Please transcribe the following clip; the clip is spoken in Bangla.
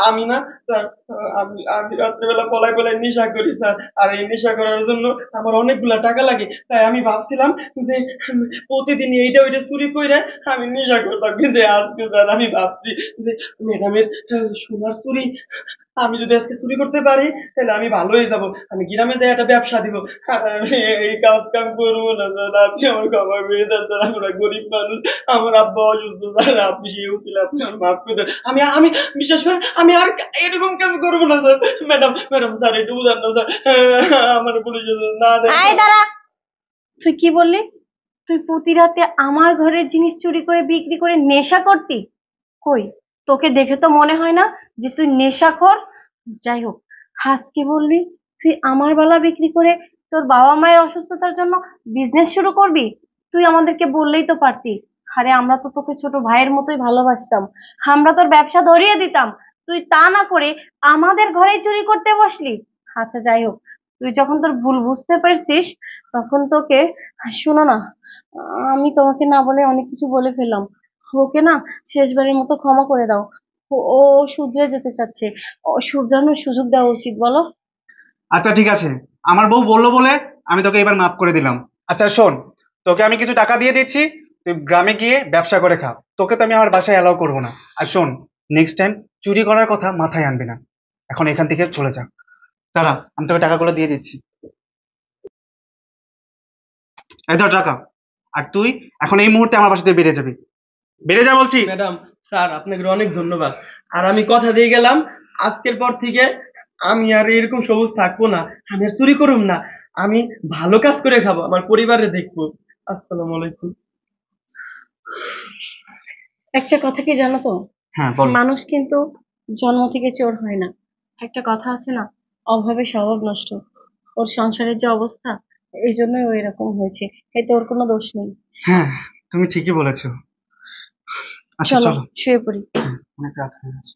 আমি না স্যার, আমি রাত্রেবেলা পলায় পলায় নেশা করি স্যার। আর এই নেশা করার জন্য আমার অনেকগুলা টাকা লাগে। তাই আমি ভাবছিলাম যে প্রতিদিন এইটা ওইটা চুরি করে আমি নেশা করতাম, কিন্তু আজকে স্যার আমি ভাবছি যে ম্যাডামের সোনার চুরি আমি যদি আজকে চুরি করতে পারি তাহলে আমি ভালো হয়ে যাবো। আমি গ্রামে যাই একটা ব্যবসা দিব। আর আমি এই কাজ কাম করবো না স্যার, আপনি আমার ক্ষমা করে দেন স্যার। আমরা গরিব মানুষ, আমার আব্বা অসুস্থ স্যার, আপনি সেই উকিল, আপনি আমার মাফ করে দেন। আমি আমি বিশেষ করে আমি আর এরকম কাজ করবো না স্যার। ম্যাডাম ম্যাডাম স্যার একটু বুঝান না স্যার, আমার পুলিশে না দেন আয় স্যার। দাঁড়া, তুই কি বললি? তুই প্রতি রাতে আমার ঘরের জিনিস চুরি করে বিক্রি করে নেশা করতি? কই, তোকে দেখে তো মনে হয় না যে তুই নেশাখোর। যাই হোক, আজকে বললি তুই আমার বালা বিক্রি করে তোর বাবা মায়ের অসুস্থতার জন্য বিজনেস শুরু করবি। তুই আমাদেরকে বললেই তো পারতি। আরে আমরা তো তোকে ছোট ভাইয়ের মতোই ভালোবাসতাম, আমরা তোর ব্যবসা ধরিয়ে দিতাম। তুই তা না করে আমাদের ঘরেই চুরি করতে বসলি। আচ্ছা যাই হোক, তুই যখন তোর ভুল বুঝতে পারছিস তখন তোকে, শোনো না, আমি তোমাকে না বলে অনেক কিছু বলে ফেললাম। ওকে না শেষবারের মতো ক্ষমা করে দাও। ও ও শুধরে যেতে চাচ্ছে, ও শুধরানোর সুযোগ দেওয়া উচিত, বলো? আচ্ছা ঠিক আছে, আমার বউ বললো বলে আমি তোকে এবার মাফ করে দিলাম। আচ্ছা শোন, তোকে আমি কিছু টাকা দিয়ে দিচ্ছি, তুই গ্রামে গিয়ে ব্যবসা করে খা। তোকে তো আমি আমার বাসায় অ্যালাউ করবো না। আর শোন, নেক্সট টাইম চুরি করার কথা মাথায় আনবি না। এখন এখান থেকে চলে যা। দাঁড়া, আমি তোকে টাকাগুলো দিয়ে দিচ্ছি। এই ধর টাকা। আর তুই এখন এই মুহূর্তে আমার বাসা থেকে বেরিয়ে যাবি। বেরিয়ে যা বলছি। ম্যাডাম স্যার, আপনাকে অনেক ধন্যবাদ। আর আমি কথা দিয়ে গেলাম, আজকের পর থেকে আমি আর এরকম সবুজ থাকবো না। আমি আর চুরি করুম না। আমি ভালো কাজ করে খাবো, আমার পরিবারে দেখবো। আসসালামু আলাইকুম। একটা কথা কি জানো তো, হ্যাঁ বল। মানুষ কিন্তু জন্ম থেকে চোর হয় না। একটা কথা আছে না, অভাবে স্বভাব নষ্ট। ওর সংসারের যে অবস্থা, এই জন্যই ও এরকম হয়েছে। এতে ওর কোনো দোষ নেই। হ্যাঁ, তুমি ঠিকই বলেছো। আচ্ছা চলো চলো। শুয়ে পড়ি। অনেক রাত হয়ে গেছে।